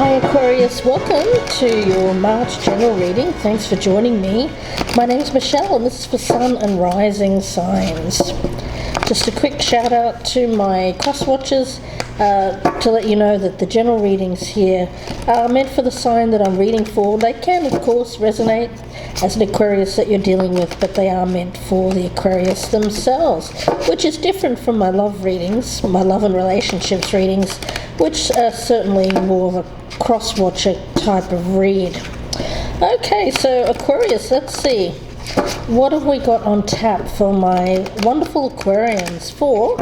Hi Aquarius, welcome to your March general reading. Thanks for joining me. My name's Michelle and this is for Sun and Rising signs. Just a quick shout out to my cross watchers to let you know that the general readings here are meant for the sign that I'm reading for. They can of course resonate as an Aquarius that you're dealing with, but they are meant for the Aquarius themselves, which is different from my love readings, my love and relationships readings, which are certainly more of a cross-watcher type of read. Okay, so Aquarius, let's see. What have we got on tap for my wonderful Aquarians for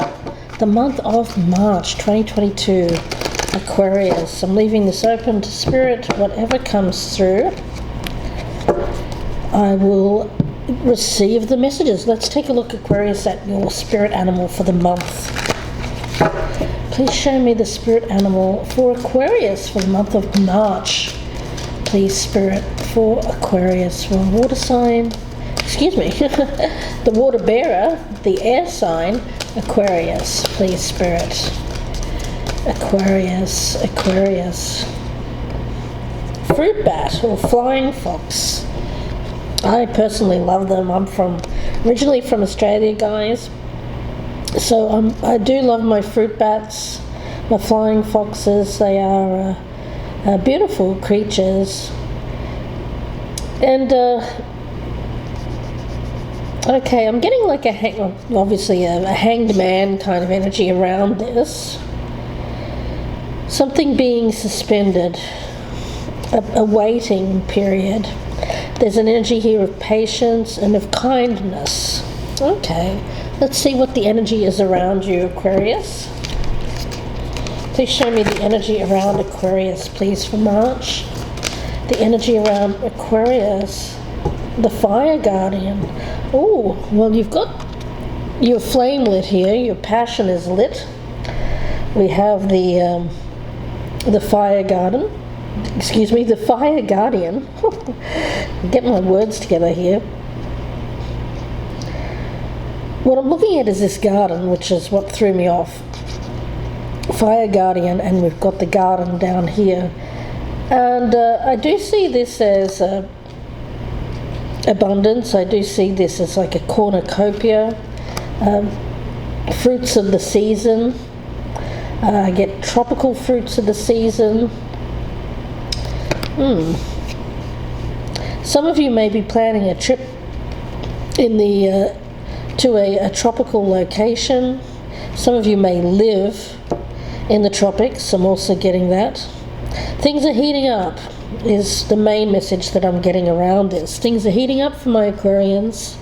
the month of March 2022? Aquarius, I'm leaving this open to Spirit. Whatever comes through, I will receive the messages. Let's take a look, Aquarius, at your spirit animal for the month. Please show me the spirit animal for Aquarius for the month of March. Please, Spirit, for Aquarius, for water sign, the water bearer, the air sign, Aquarius. Please, Spirit. Aquarius. Fruit bat or flying fox. I personally love them. I'm originally from Australia, guys. So I do love my fruit bats, my flying foxes. They are beautiful creatures. And okay, I'm getting like obviously a hanged man kind of energy around this. Something being suspended, a waiting period. There's an energy here of patience and of kindness. Okay. Let's see what the energy is around you, Aquarius. Please show me the energy around Aquarius, please, for March. The energy around Aquarius, the fire guardian. Oh, well, you've got your flame lit here. Your passion is lit. We have the fire garden. The fire guardian. Get my words together here. What I'm looking at is this garden, which is what threw me off. Fire guardian, and we've got the garden down here. And I do see this as abundance. I do see this as like a cornucopia. Fruits of the season. I get tropical fruits of the season. Some of you may be planning a trip in the to a tropical location. Some of you may live in the tropics. I'm also getting that. Things are heating up is the main message that I'm getting around this. Things are heating up for my Aquarians.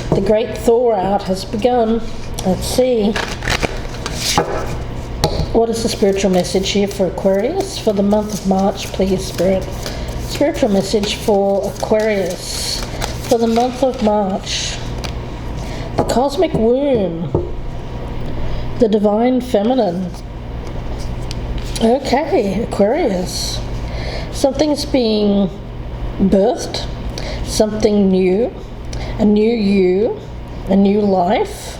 The great thaw out has begun. Let's see. What is the spiritual message here for Aquarius for the month of March, please, Spirit? Spiritual message for Aquarius for the month of March. The cosmic womb, the divine feminine. Okay, Aquarius. Something's being birthed, something new, a new you, a new life.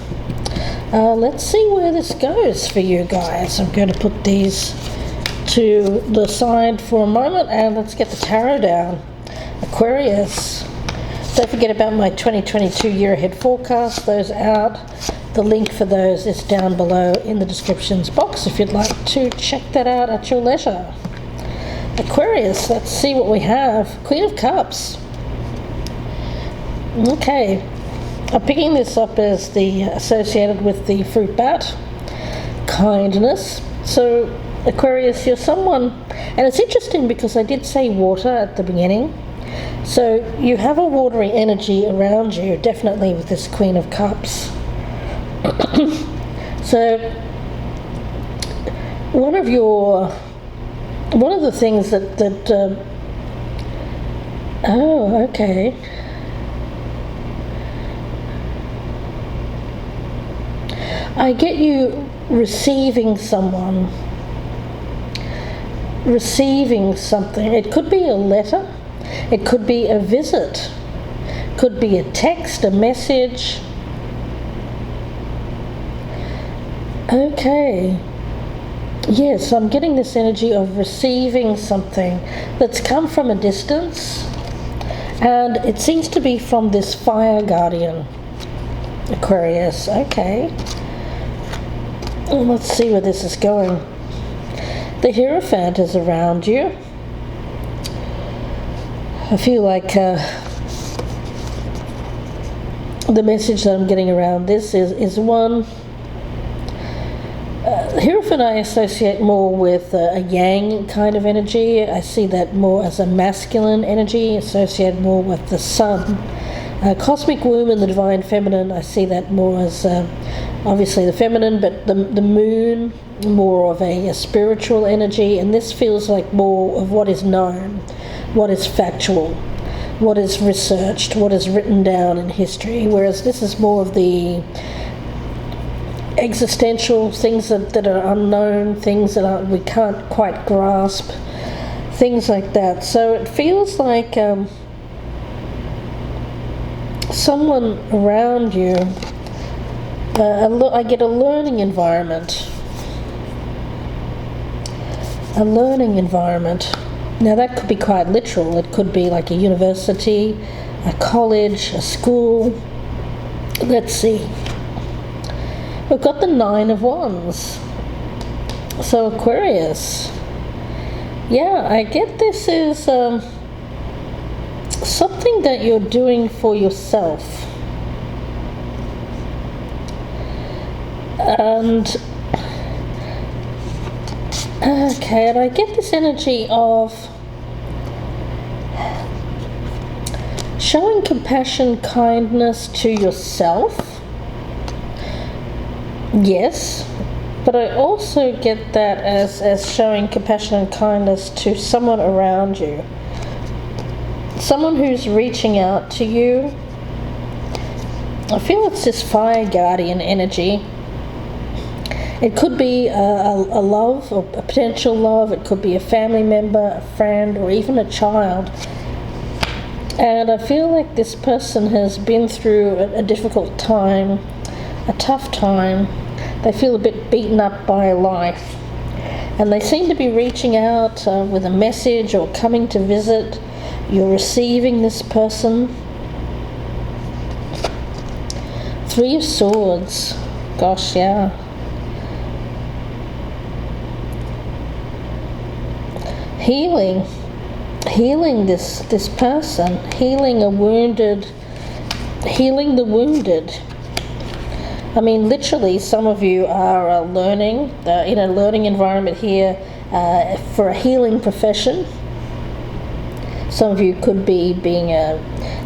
Let's see where this goes for you guys. I'm going to put these to the side for a moment and let's get the tarot down. Aquarius. Don't forget about my 2022 year ahead forecast. Those out. The link for those is down below in the descriptions box if you'd like to check that out at your leisure. Aquarius, let's see what we have. Queen of Cups. Okay. I'm picking this up as the associated with the fruit bat. Kindness. So, Aquarius, you're someone, and it's interesting because I did say water at the beginning. So you have a watery energy around you, definitely with this Queen of Cups. So one of the things that oh, okay. I get you receiving something. It could be a letter. It could be a visit, could be a text, a message. Okay. Yes, I'm getting this energy of receiving something that's come from a distance, and it seems to be from this fire guardian, Aquarius. Okay. Let's see where this is going. The Hierophant is around you. I feel like the message that I'm getting around this is one. Hierophant I associate more with a yang kind of energy. I see that more as a masculine energy, associated more with the sun. Cosmic womb and the divine feminine, I see that more as obviously the feminine, but the moon, more of a spiritual energy, and this feels like more of what is known, what is factual, what is researched, what is written down in history, whereas this is more of the existential things that are unknown, things that we can't quite grasp, things like that. So it feels like someone around you, I get a learning environment. A learning environment. Now that could be quite literal. It could be like a university, a college, a school. Let's see. We've got the Nine of Wands. So Aquarius. Yeah, I get this is something that you're doing for yourself. And okay, and I get this energy of showing compassion, kindness to yourself. Yes, but I also get that as showing compassion and kindness to someone around you. Someone who's reaching out to you. I feel it's this fire guardian energy. It could be a love, or a potential love. It could be a family member, a friend, or even a child. And I feel like this person has been through a difficult time, a tough time. They feel a bit beaten up by life. And they seem to be reaching out with a message or coming to visit. You're receiving this person. Three of Swords. Gosh, yeah. Healing this person, healing the wounded. I mean, literally, some of you are learning in a learning environment here for a healing profession. Some of you could be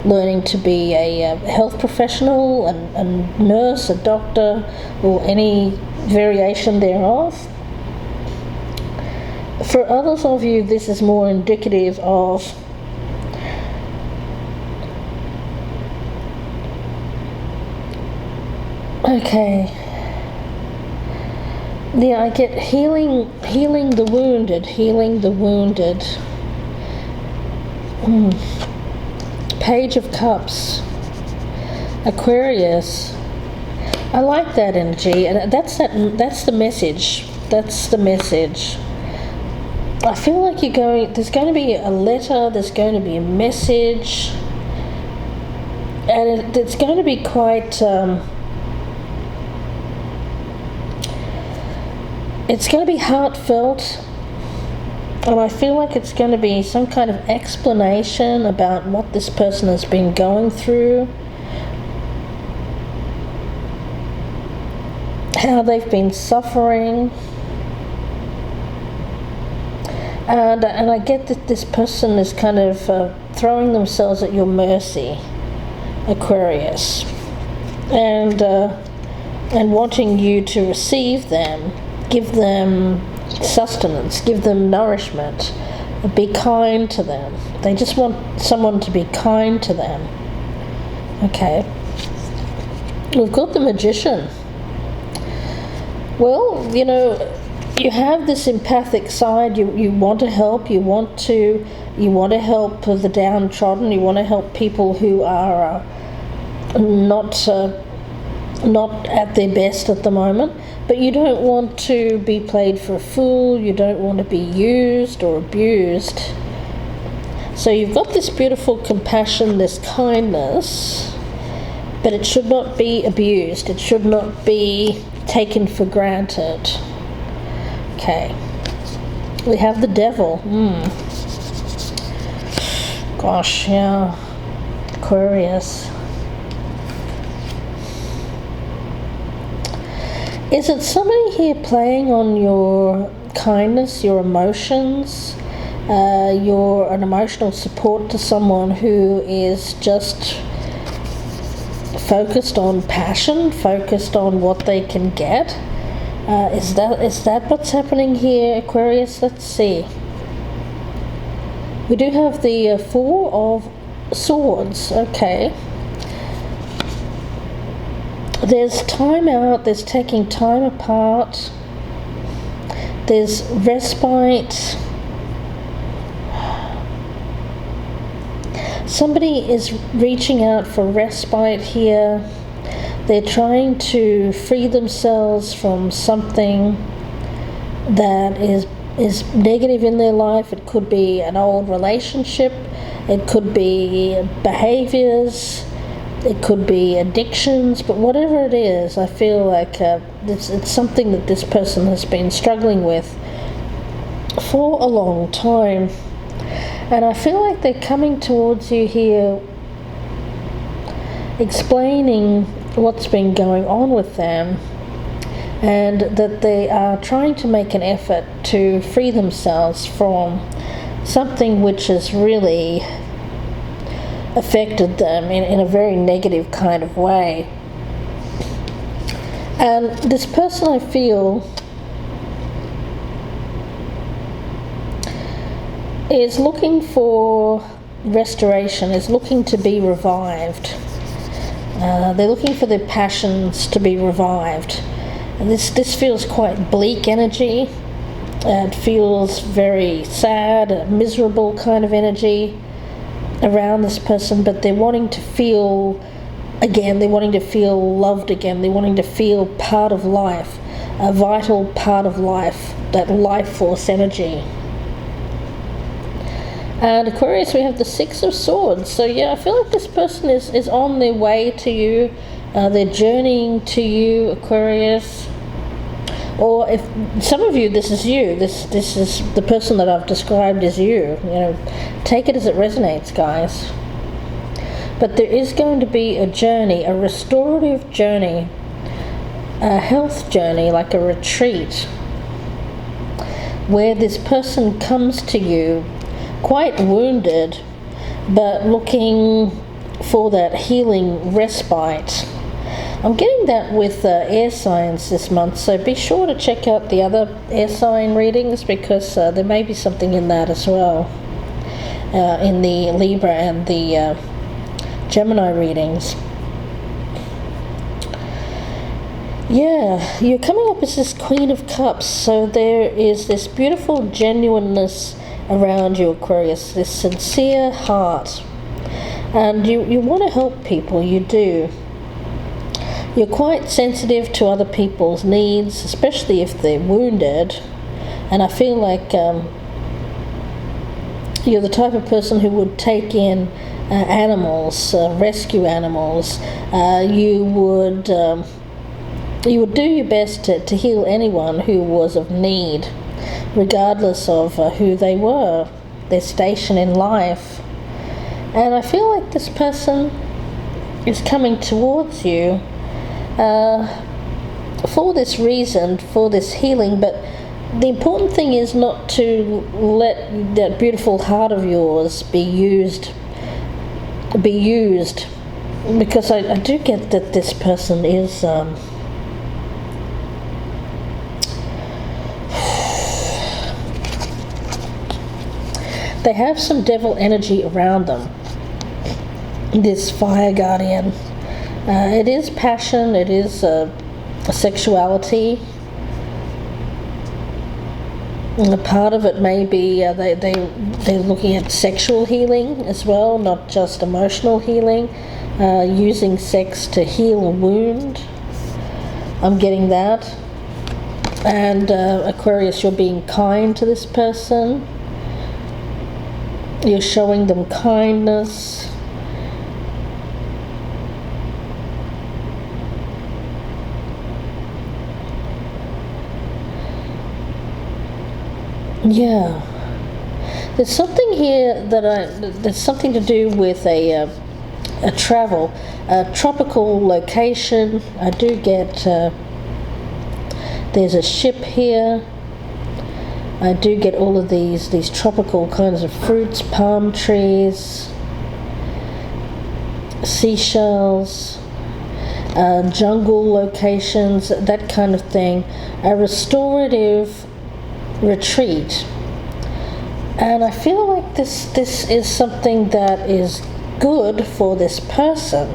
learning to be a health professional, a nurse, a doctor, or any variation thereof. For others of you, this is more indicative of okay. Yeah, I get healing the wounded, Page of Cups, Aquarius. I like that energy, and that's the message. That's the message. I feel like there's going to be a letter, there's going to be a message, and it's going to be quite, it's going to be heartfelt, and I feel like it's going to be some kind of explanation about what this person has been going through, how they've been suffering. And I get that this person is kind of throwing themselves at your mercy, Aquarius, and wanting you to receive them, give them sustenance, give them nourishment, be kind to them. They just want someone to be kind to them. Okay. We've got the Magician. Well, you have this empathic side. You want to help. You want to help the downtrodden. You want to help people who are not not at their best at the moment, but you don't want to be played for a fool, you don't want to be used or abused. So you've got this beautiful compassion, this kindness, but it should not be abused, it should not be taken for granted. Okay, we have the devil. Gosh, yeah, Aquarius. Is it somebody here playing on your kindness, your emotions? You're an emotional support to someone who is just focused on passion, focused on what they can get. Is that what's happening here, Aquarius? Let's see. We do have the Four of Swords. Okay. There's time out, there's taking time apart, there's respite. Somebody is reaching out for respite here. They're trying to free themselves from something that is negative in their life. It could be an old relationship, it could be behaviors, it could be addictions, but whatever it is, I feel like it's something that this person has been struggling with for a long time. And I feel like they're coming towards you here, explaining what's been going on with them, and that they are trying to make an effort to free themselves from something which has really affected them in a very negative kind of way. And this person, I feel, is looking for restoration, is looking to be revived. They're looking for their passions to be revived. And this feels quite bleak energy. It feels very sad, miserable kind of energy around this person, but they're wanting to feel again, they're wanting to feel loved again, they're wanting to feel part of life, a vital part of life, that life force energy. And Aquarius, we have the Six of Swords. So yeah, I feel like this person is on their way to you, they're journeying to you, Aquarius. Or if some of you, this is you, this is the person that I've described as you. You know, take it as it resonates, guys. But there is going to be a journey, a restorative journey, a health journey, like a retreat, where this person comes to you quite wounded, but looking for that healing respite. I'm getting that with air signs this month, so be sure to check out the other air sign readings, because there may be something in that as well, in the Libra and the Gemini readings. Yeah, you're coming up as this Queen of Cups, so there is this beautiful genuineness around you, Aquarius, this sincere heart, and you want to help people, you do. You're quite sensitive to other people's needs, especially if they're wounded, and I feel like you're the type of person who would take in animals, rescue animals. You would do your best to heal anyone who was of need, regardless of who they were, their station in life. And I feel like this person is coming towards you for this reason, for this healing, but the important thing is not to let that beautiful heart of yours be used, because I do get that this person is they have some devil energy around them, this fire guardian. It is passion, it is sexuality. And a part of it may be they're looking at sexual healing as well, not just emotional healing, using sex to heal a wound. I'm getting that. And Aquarius, you're being kind to this person. You're showing them kindness. Yeah. There's something here there's something to do with a travel, a tropical location. I do get, there's a ship here. I do get all of these tropical kinds of fruits, palm trees, seashells, jungle locations, that kind of thing. A restorative retreat. And I feel like this is something that is good for this person.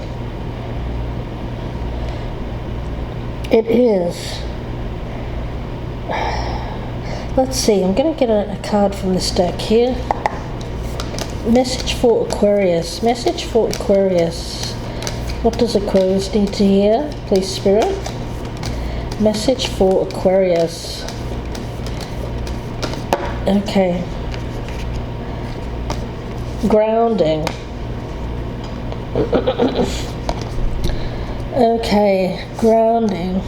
It is. Let's see, I'm going to get a card from this deck here. Message for Aquarius. Message for Aquarius. What does Aquarius need to hear? Please, Spirit. Message for Aquarius. Okay. Grounding. Okay, grounding.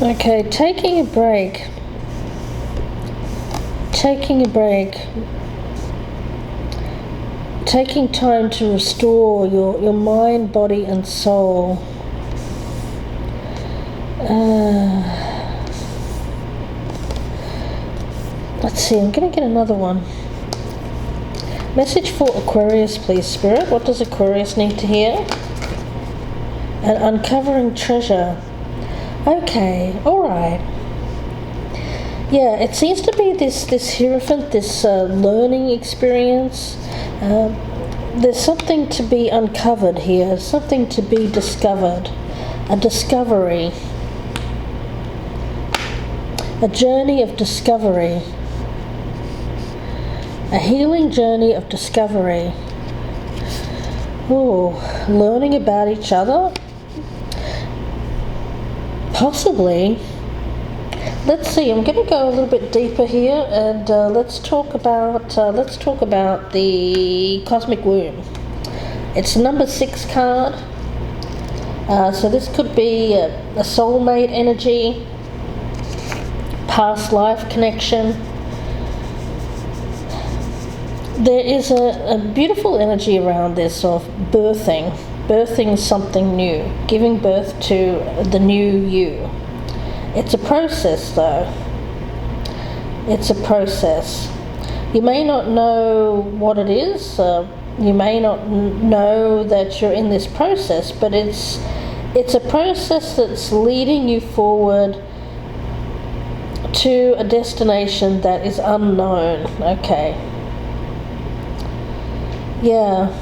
Okay, taking a break. Taking a break. Taking time to restore your mind, body and soul. Let's see, I'm going to get another one. Message for Aquarius, please, Spirit. What does Aquarius need to hear? And uncovering treasure. Okay, alright. Yeah, it seems to be this Hierophant, this learning experience. There's something to be uncovered here, something to be discovered, a discovery, a journey of discovery, a healing journey of discovery. Ooh, learning about each other, possibly. Let's see, I'm going to go a little bit deeper here, and let's talk about the cosmic womb. It's a number 6 card. So this could be a soulmate energy, past life connection. There is a beautiful energy around this of birthing something new, giving birth to the new you. It's a process, though. It's a process. You may not know what it is. You may not know that you're in this process, but it's a process that's leading you forward to a destination that is unknown. Okay. Yeah.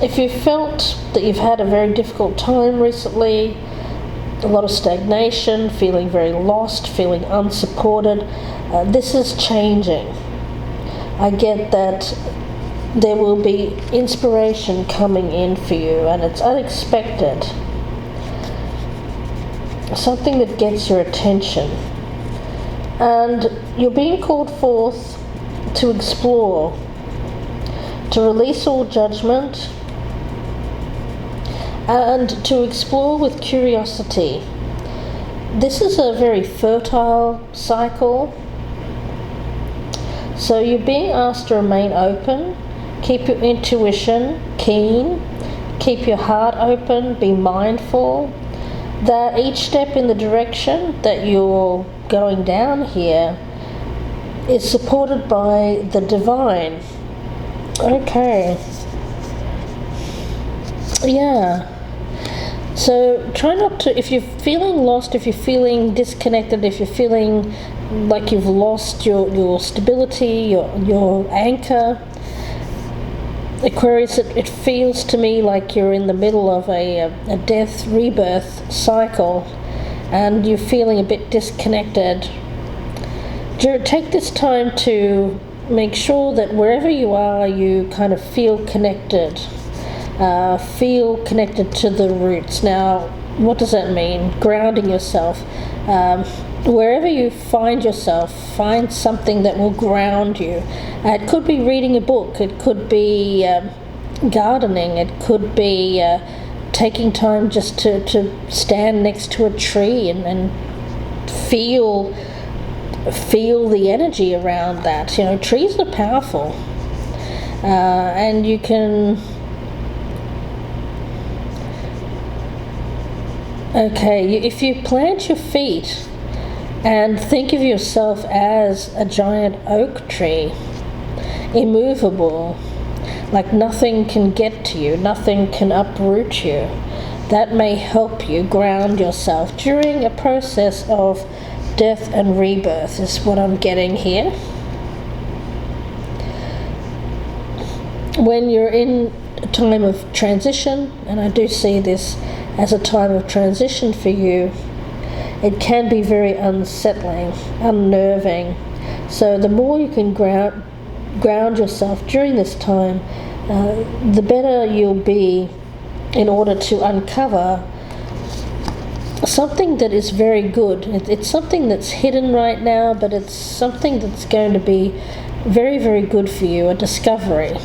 If you felt that you've had a very difficult time recently, a lot of stagnation, feeling very lost, feeling unsupported, this is changing. I get that there will be inspiration coming in for you, and it's unexpected. Something that gets your attention. And you're being called forth to explore, to release all judgment, and to explore with curiosity. This is a very fertile cycle, so you're being asked to remain open, keep your intuition keen, keep your heart open, be mindful that each step in the direction that you're going down here is supported by the divine. Okay. Yeah. So try not to, if you're feeling lost, if you're feeling disconnected, if you're feeling like you've lost your stability, your anchor, Aquarius, it feels to me like you're in the middle of a death rebirth cycle, and you're feeling a bit disconnected. take this time to make sure that wherever you are, you kind of feel connected to the roots. Now, what does that mean? Grounding yourself. Wherever you find yourself, find something that will ground you. It could be reading a book, it could be gardening, it could be taking time just to stand next to a tree and feel the energy around that. You know, trees are powerful, and you can. Okay, if you plant your feet and think of yourself as a giant oak tree, immovable, like nothing can get to you, nothing can uproot you, that may help you ground yourself during a process of death and rebirth, is what I'm getting here. When you're in a time of transition, and I do see this as a time of transition for you, it can be very unsettling, unnerving. So the more you can ground yourself during this time, the better you'll be in order to uncover something that is very good. It's something that's hidden right now, but it's something that's going to be very, very good for you, a discovery.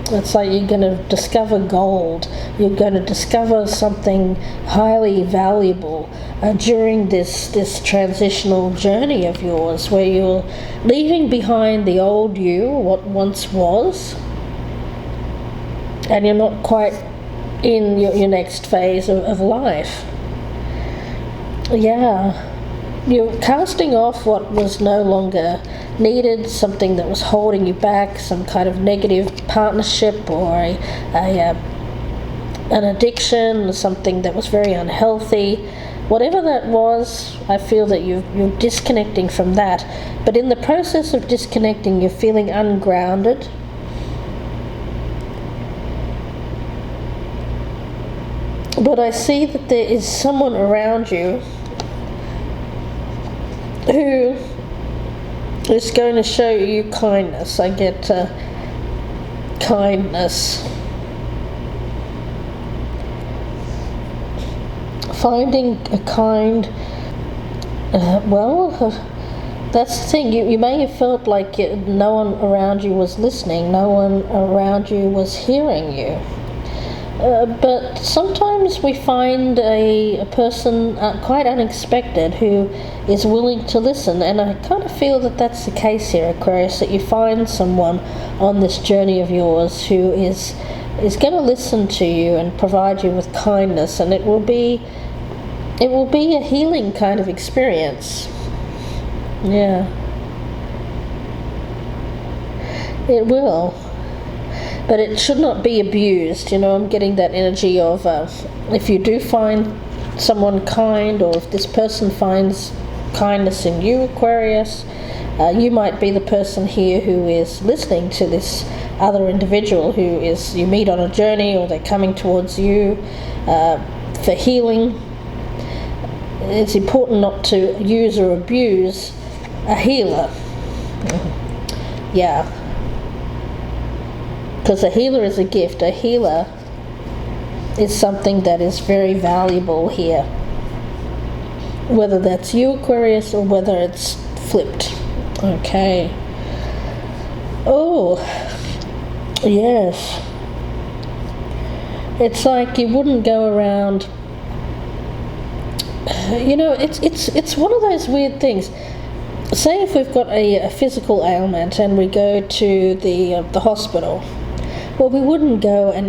It's like you're going to discover gold. You're going to discover something highly valuable during this transitional journey of yours, where you're leaving behind the old you, what once was, and you're not quite in your next phase of life. Yeah. You're casting off what was no longer needed, something that was holding you back, some kind of negative partnership or an addiction, something that was very unhealthy. Whatever that was, I feel that you're disconnecting from that. But in the process of disconnecting, you're feeling ungrounded. But I see that there is someone around you who is going to show you kindness. I get kindness. Finding a kind, that's the thing. You may have felt like no one around you was listening, no one around you was hearing you. But sometimes we find a person quite unexpected who is willing to listen, and I kind of feel that that's the case here, Aquarius, that you find someone on this journey of yours who is going to listen to you and provide you with kindness, and it will be a healing kind of experience. Yeah. It will. But it should not be abused. You know, I'm getting that energy of if you do find someone kind, or if this person finds kindness in you, Aquarius, you might be the person here who is listening to this other individual who you meet on a journey, or they're coming towards you for healing. It's important not to use or abuse a healer. Yeah. Because a healer is a gift. A healer is something that is very valuable here. Whether that's you, Aquarius, or whether it's flipped. Okay. Oh, yes. It's like you wouldn't go around. You know, it's one of those weird things. Say if we've got a physical ailment and we go to the hospital. Well, we wouldn't go and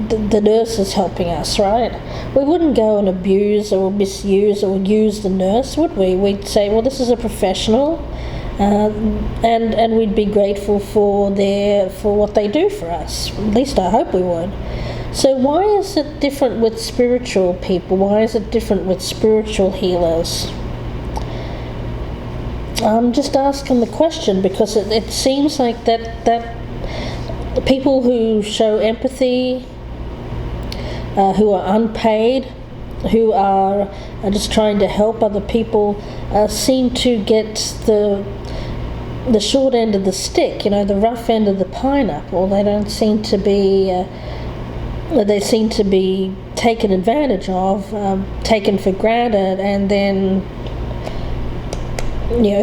the nurse is helping us, right? We wouldn't go and abuse or misuse or use the nurse, would we? We'd say, well, this is a professional, and we'd be grateful for what they do for us. At least I hope we would. So why is it different with spiritual people? Why is it different with spiritual healers? I'm just asking the question because it seems like that people who show empathy, who are unpaid, who are just trying to help other people, seem to get the short end of the stick, the rough end of the pineapple. They don't seem to be, they seem to be taken advantage of, taken for granted, and then,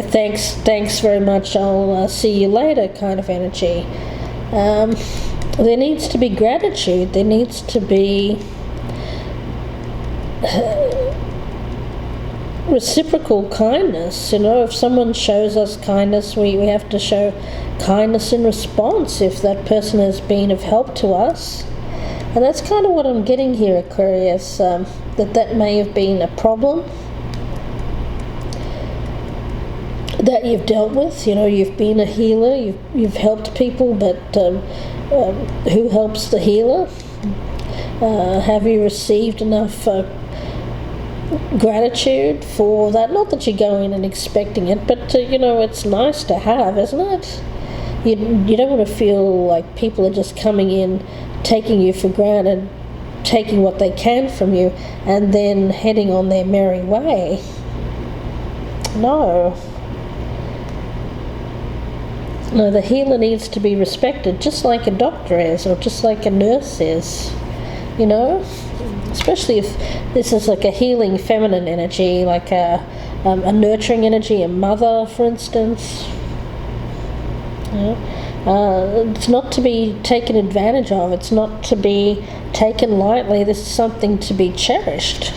thanks very much, I'll see you later kind of energy. There needs to be gratitude. There needs to be reciprocal kindness. If someone shows us kindness, we have to show kindness in response if that person has been of help to us. And that's kind of what I'm getting here, Aquarius, that may have been a problem that you've dealt with. You've been a healer, you've helped people, but who helps the healer? Have you received enough gratitude for that? Not that you go in and expecting it, but it's nice to have, isn't it? You don't want to feel like people are just coming in, taking you for granted, taking what they can from you, and then heading on their merry way. No, the healer needs to be respected, just like a doctor is, or just like a nurse is, especially if this is like a healing feminine energy, like a nurturing energy, a mother, for instance. It's not to be taken advantage of. It's not to be taken lightly. This is something to be cherished.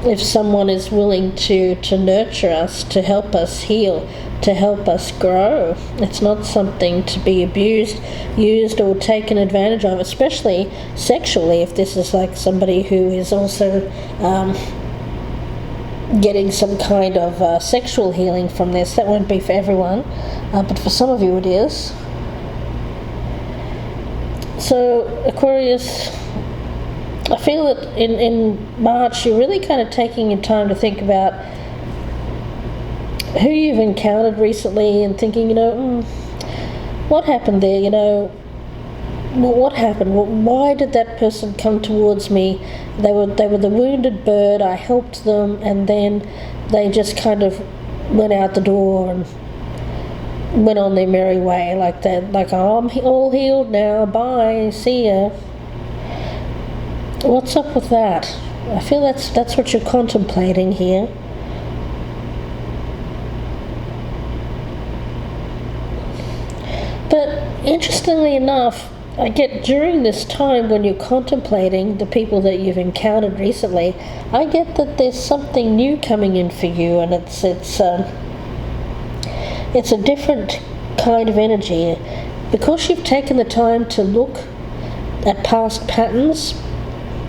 If someone is willing to nurture us, to help us heal, to help us grow, it's not something to be abused, used, or taken advantage of, especially sexually. If this is like somebody who is also getting some kind of sexual healing from this, that won't be for everyone, but for some of you it is. So Aquarius, I feel that in March you're really kind of taking your time to think about who you've encountered recently and thinking, what happened there? What happened? Why did that person come towards me? They were the wounded bird. I helped them, and then they just kind of went out the door and went on their merry way like that. Like, oh, I'm all healed now. Bye. See ya. What's up with that? I feel that's what you're contemplating here. But interestingly enough, I get during this time when you're contemplating the people that you've encountered recently, I get that there's something new coming in for you, and it's a different kind of energy. Because you've taken the time to look at past patterns,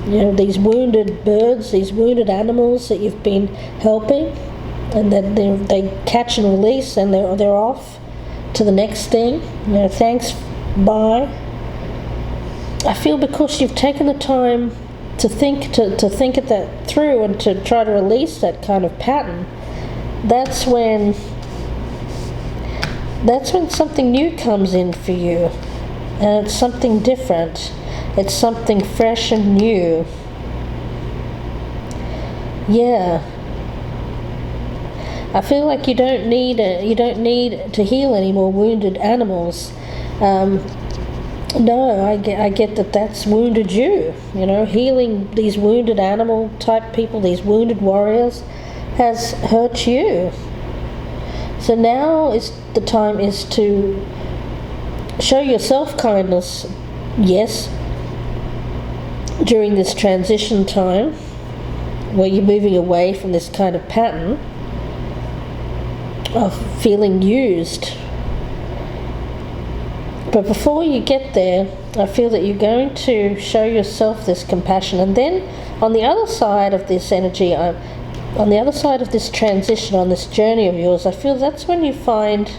these wounded birds, these wounded animals that you've been helping, and that they catch and release, and they're off to the next thing. Thanks, bye. I feel because you've taken the time to think it that through and to try to release that kind of pattern, that's when something new comes in for you, and it's something different. It's something fresh and new. Yeah. I feel like you don't need to heal any more wounded animals. No, I get that that's wounded you. Healing these wounded animal type people, these wounded warriors, has hurt you. So now the time is to show yourself kindness, yes, during this transition time where you're moving away from this kind of pattern of feeling used. But before you get there, I feel that you're going to show yourself this compassion, and then on the other side of this energy, on the other side of this transition, on this journey of yours, I feel that's when you find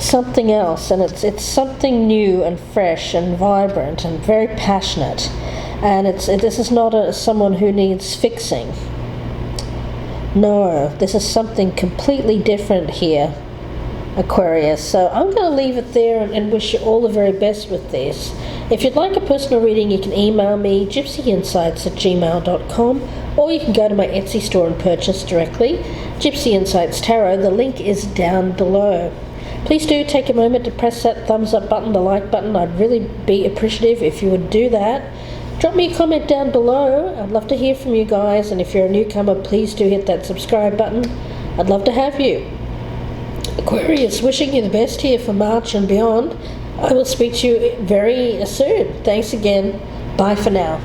something else, and it's something new and fresh and vibrant and very passionate, and this is not someone who needs fixing. No, this is something completely different here. Aquarius. So I'm going to leave it there and wish you all the very best with this. If you'd like a personal reading, you can email me, gypsyinsights@gmail.com, or you can go to my Etsy store and purchase directly, Gypsy Insights Tarot. The link is down below. Please do take a moment to press that thumbs up button, the like button. I'd really be appreciative if you would do that. Drop me a comment down below. I'd love to hear from you guys, and if you're a newcomer, please do hit that subscribe button. I'd love to have you. Aquarius, wishing you the best here for March and beyond. I will speak to you very soon. Thanks again. Bye for now.